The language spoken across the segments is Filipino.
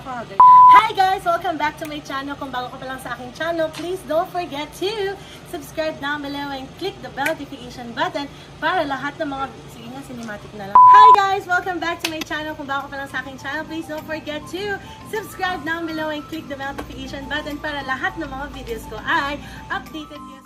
ako agad. Hi guys! Welcome back to my channel. Kung bago ka pa lang sa aking channel, please don't forget to subscribe down below and click the bell notification button para lahat ng mga... Sige nga, cinematic na lang. Hi guys! Welcome back to my channel. Kung bago ka pa lang sa aking channel, please don't forget to subscribe down below and click the bell notification button para lahat ng mga videos ko ay updated kayo.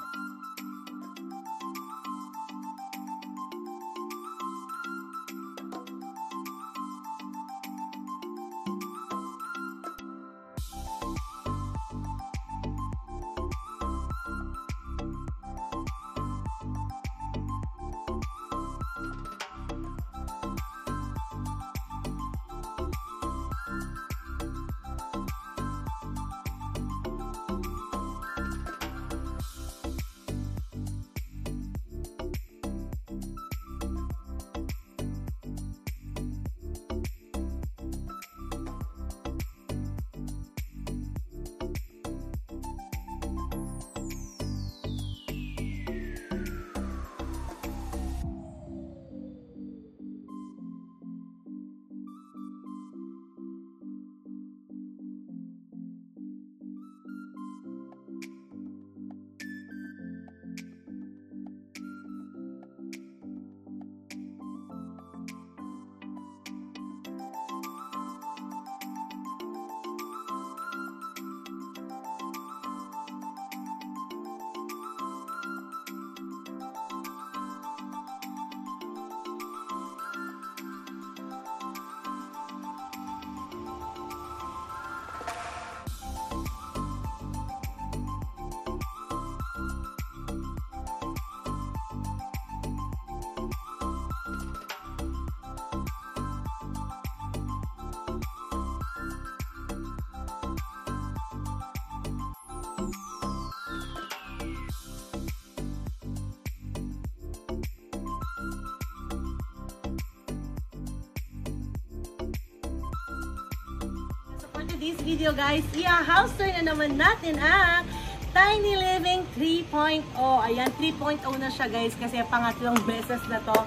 This video guys, house tour na naman natin ang Tiny Living 3.0. Ayan, 3.0 na siya guys kasi pangatlong beses na to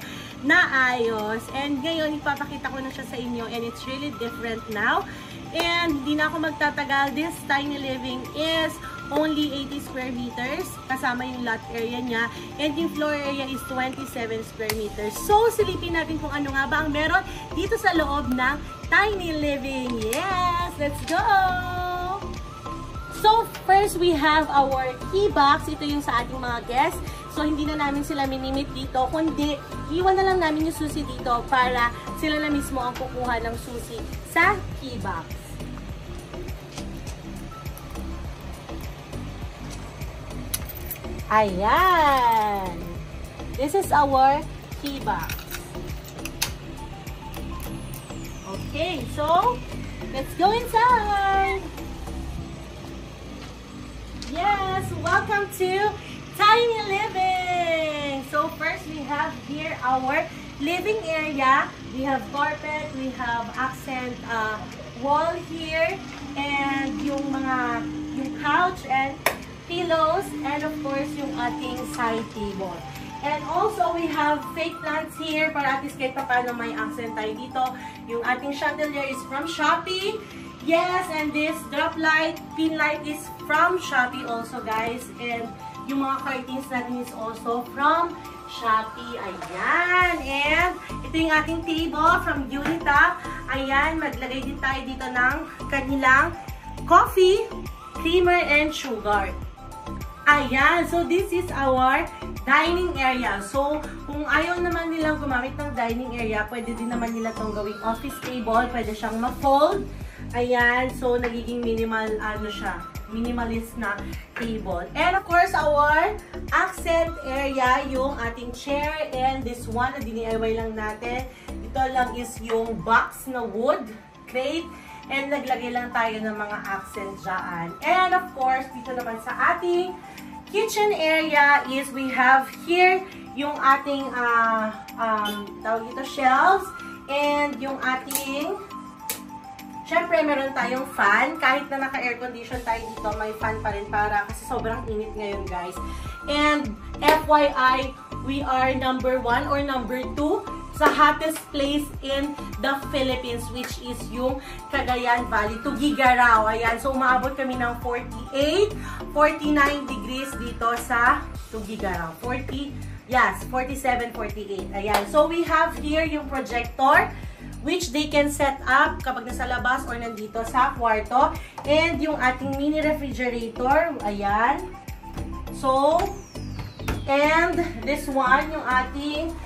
naayos. And ngayon, ipapakita ko na siya sa inyo and it's really different now. And hindi na ako magtatagal. This Tiny Living is only 80 square meters kasama yung lot area niya and yung floor area is 27 square meters. So, silipin natin kung ano nga ba ang meron dito sa loob ng Tiny Living. Yes! Let's go! So, first we have our key box. Ito yung sa ating mga guests. So, hindi na namin sila minimit dito, kundi iwan na lang namin yung susi dito para sila na mismo ang kukuha ng susi sa key box. Ayan! This is our key box. Okay, so, let's go inside! Yes! Welcome to Tiny Living! So, first we have here our living area. We have carpet, we have accent wall here, and yung couch and pillows, and of course, yung ating side table. And also, we have fake plants here para at least kahit paano may accent tayo dito. Yung ating chandelier is from Shopee. Yes, and this drop light, pin light is from Shopee also, guys. And yung mga curtains natin is also from Shopee. Ayan. And ito yung ating table from Unita. Ayan, maglagay din tayo dito ng kanilang coffee, creamer, and sugar. Ayan, so this is our dining area. So, kung ayaw naman nilang gumamit ng dining area, pwede din naman nila itong gawing office table. Pwede siyang ma-fold. Ayan, so nagiging minimalist na table. And of course, our accent area, yung ating chair, and this one na DIY lang natin. Ito lang is yung box na wood crate. And naglagay lang tayo ng mga accent dyan. And of course, dito naman sa ating kitchen area is we have here yung ating tawag dito, shelves. And yung ating, syempre meron tayong fan. Kahit na naka-air condition tayo dito, may fan pa rin para kasi sobrang init ngayon guys. And FYI, we are number 1 or number 2 sa hottest place in the Philippines, which is yung Cagayan Valley, Tuguegarao. Ayan, so umaabot kami ng 48, 49 degrees dito sa Tuguegarao. 47, 48. Ayan, so we have here yung projector, which they can set up kapag nasa labas or nandito sa kwarto. And yung ating mini refrigerator, ayan. So, and this one, yung ating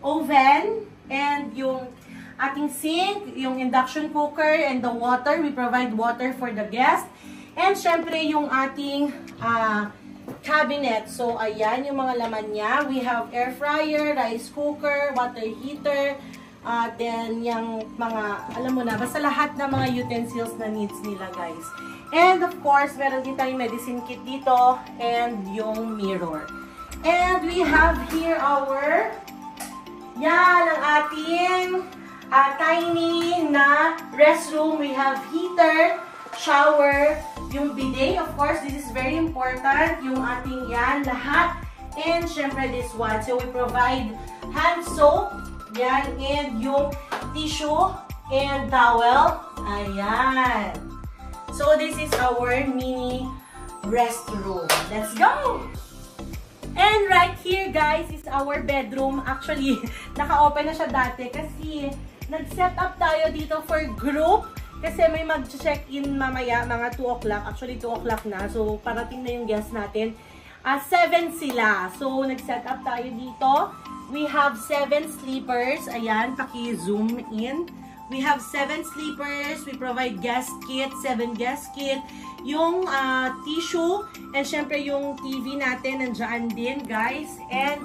oven, and yung ating sink, yung induction cooker, and the water. We provide water for the guest. And syempre, yung ating cabinet. So, ayan yung mga laman niya. We have air fryer, rice cooker, water heater, then yung mga, alam mo na, basta lahat ng mga utensils na needs nila, guys. And of course, meron din tayong medicine kit dito, and yung mirror. And we have here our, yan, ang ating tiny na restroom. We have heater, shower, yung bidet, of course, this is very important. Yung ating yan, lahat. And syempre this one. So we provide hand soap, yan, and yung tissue and towel. Ayan. So this is our mini restroom. Let's go! And right here, guys, is our bedroom. Actually, naka-open na siya dati kasi nag-set up tayo dito for group. Kasi may mag-check-in mamaya, mga 2 o'clock. Actually, 2 o'clock na. So, parating na yung guests natin. 7 sila. So, nag-set up tayo dito. We have 7 sleepers. Ayan, paki-zoom in. We have 7 sleepers. We provide guest kit, 7 guest kit. Yung tissue, and syempre yung TV natin, nandiyan din, guys. And,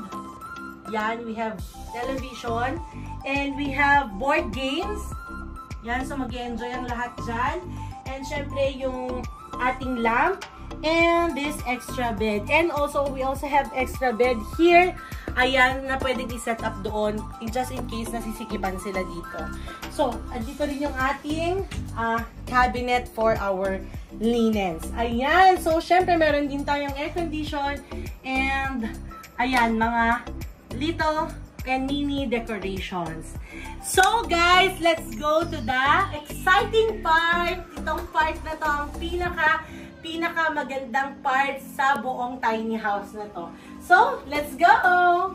yan, we have television. And we have board games. Yan, so mag-enjoy ang lahat dyan. And syempre yung ating lamp. And this extra bed. And also, we also have extra bed here. Ayan, na pwedeng i-set up doon. Just in case nasisikipan sila dito. So, dito rin yung ating cabinet for our linens. Ayan, so syempre meron din tayong air condition. And, ayan, mga little and mini decorations. So guys, let's go to the exciting part. Itong part na to ang pinaka magandang part sa buong tiny house na to. So, let's go!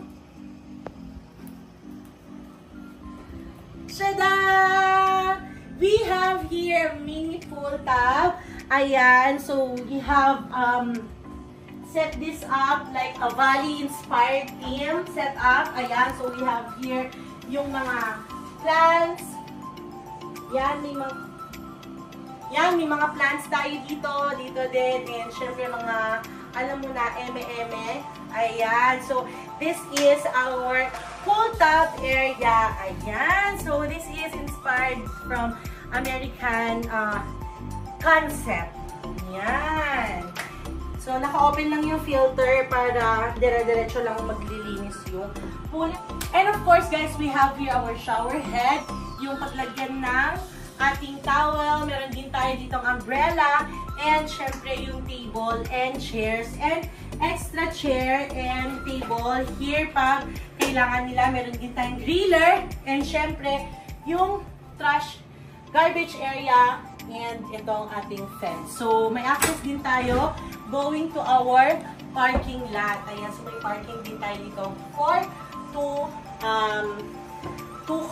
Tada! We have here mini pool tub. Ayan, so we have set this up like a Valley-inspired theme set up. Ayan, so we have here yung mga plants. Yan, may mga plants tayo dito. Dito din. And syempre mga, alam mo na, eme-eme. Ayan, so this is our pool tub area. Ayan, so this is inspired from American concept. Ayan. So, naka-open lang yung filter para dire-diretso lang maglilinis yung pool. And of course, guys, we have here our shower head. Yung paglagyan ng ating towel. Meron din tayo ditong umbrella. And, syempre, yung table and chairs. And, extra chair and table. Here, pag kailangan nila, meron din tayong griller. And, syempre, yung trash, garbage area. And, itong ating fence. So, may access din tayo going to our parking lot. Ayan, so may parking din tayo dito for two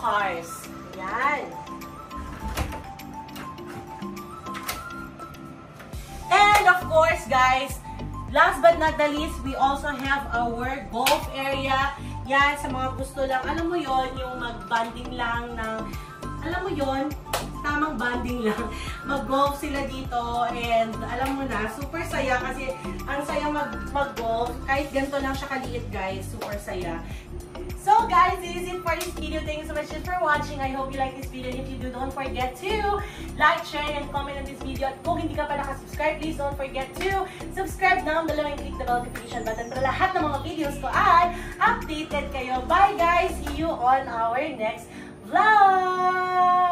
cars. Ayan. And of course, guys, last but not the least, we also have our golf area. Yan, sa mga gusto lang, alam mo yon, yung mag-banding lang ng, alam mo yon, tamang banding lang. Mag-golf sila dito and alam mo na, super saya kasi ang saya mag-golf. Kahit ganito lang siya kaliit, guys. Super saya. So guys, this is it for this video. Thank you so much for watching. I hope you like this video. And if you do, don't forget to like, share, and comment on this video. At kung hindi ka pa nakasubscribe, please don't forget to subscribe down below and click the notification button para lahat ng mga videos ko ay updated kayo. Bye guys! See you on our next vlog!